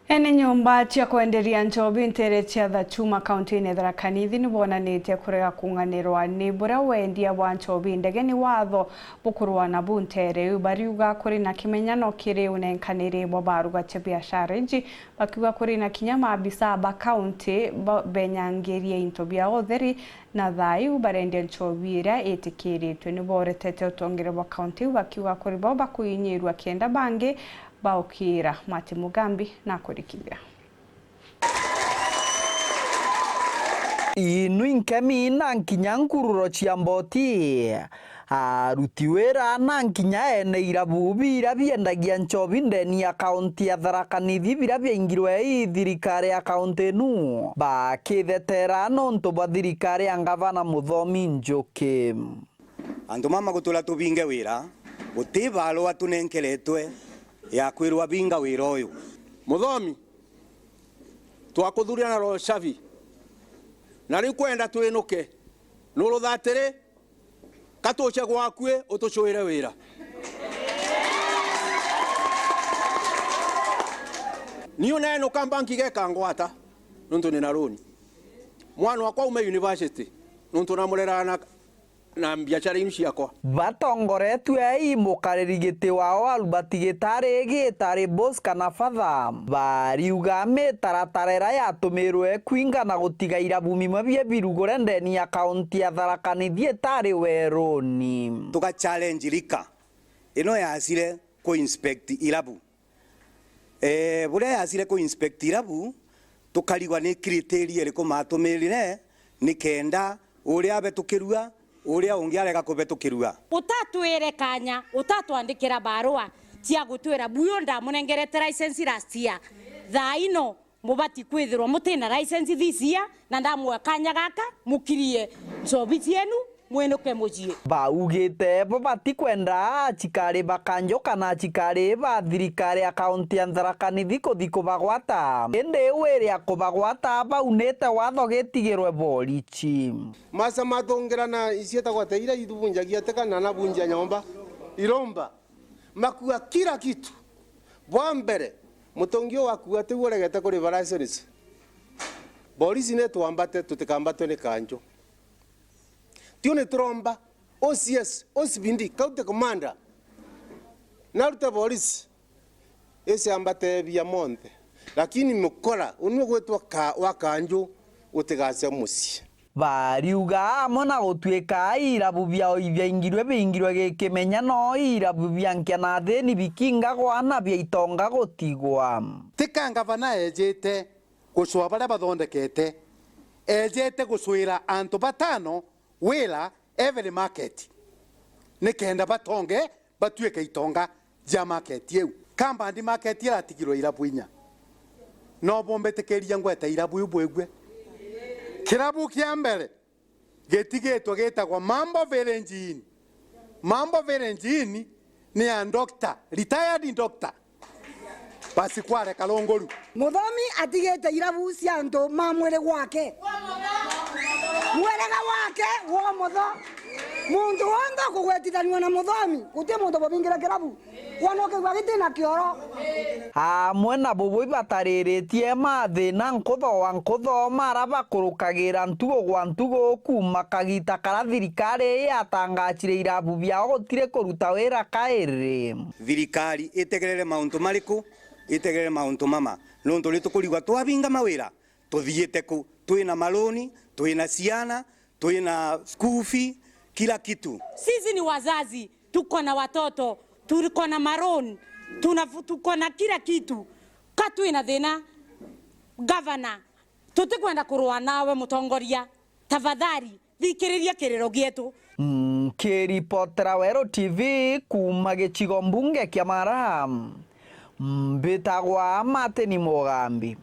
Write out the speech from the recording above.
Ene nyumba cia kwenderia njobi ntere cia Thachuma kaunti-ini Tharaka Nithi nibonanite kurega kunganirwa ni bura wendia wa njobi ndege ni watho bukurwa na buntere bariuga kuri na kimenyano kiri unenkanire bwa baruga cia biashara inji bakiuga kuri na kinyama abisa ba kaunti benyangeria into bia otheri na thayu barendia njobi ira itikiritwe niboretete utongere bwa kaunti bakiuga kuri bo bakuinyirwa kenda bangi baukira Mati Mugambi na kurikibia. Inu inkemi na nkinya nkururo cia mboti arutiwera na nkinya ene irabubi irabiendagia njobi ndeni ya kaunti ya Tharaka Nithi birabiengirwe thirikari ya kaunti nu bakithetera nonto bwa thirikari ya ngavana Muthomi Njuki. Andu mama gutula tubinge wira gutibalo atunenkeretwe ya kwirwa binga wira uyu Muthomi twakuthuria na ro shavi na ri kwenda twinuke nuruthatire katuche gwakue utucwire wira niyo neno kambanki geka ngwata nuntu ni na roni mwana wakwa ume university nuntu na murerana na biashara inu ciakwa batongoretwe mukariri giti wao Albert Gitari boss kana father bariuga mitaratarera yatumirwe kwinga na gutiga irabu mimwe bie birugore ndeni ya kaunti ya Tharaka Nithi etari weroni tuka challenge rika ino yasire ko inspect irabu bure yasire ko inspect irabu tukarigwa ni criteria riko matumirire ni kenda uria abetukirua uria ungiarega kubetukirua utatwire kanya utatwandikira barua cia gutwira buyo ndamunengerete license last year thaino mubati kwithirwa mutina license this year na ndamwe kanya gaka mukirie njobi cienu mwenuke mujie baugite bo bati kwenda chikari bakanjo kana chikari ba thirikari ya kaunti ya Tharaka Nithi kuthiko bagwata ende weria kubagwata baunete watho getigirwe borichi masa matongerana isieta gwata ira idubunjagia tekana na bunja nyomba iromba makua kila kitu bwa mbere mutongio wakua teguregete kuri baraceris borisi netwambate tutikambatwe ni kanjo tione tromba OCS OCBD county commander naruta polisi ese ambate bia monte lakini mukora unwe gwetwa wakanju utigase musi bariuga mona gutwika irabu biao ibyaingirwe bingirwe gikimenya no irabu byankia na theni bikinga gwana bya itonga gutigwa tikanga bana ejete gucwa bara bathondekete ejete gucwira antu batano wila every market nikenda batonge batweke itonga ja market yeu kamba ndi market ya tigiro irabu inya no bombetekeria ngweta irabu ubwegwe kirabu kia mbere getigetwa getagwa Mambo Verenjini ni ya doctor retired doctor basi kware Kalongoru Muthomi atigete irabu cia antu mamwire gwake mwerega wake wo mutho muntu wonda kugwetithaniwa na Muthomi guti muntu bobingira kirabu wanoke gwagite na kioro mwena bobo batariritie mathina nkutho maraba kurukagira ntugo gwa ntugo kuma kagita kara thirikari yatangachire irabu biao gutire kuruta wira kairi thirikari itegerere mauntu mariku itegerere mauntu mama nonto ritukurigwa twabinga mawira tuthiete ku twina maloni twina ciana twina school fee kila kitu sisi ni wazazi tuko na watoto tuko na maroni tuko na kila kitu katwina thina governor tutikwenda kurwa nawe mutongoria tafadhali thikiriria kiriro gietu kiripotera Wero TV kuma gicigo mbunge kia Mara mbitagwa Mati Mugambi.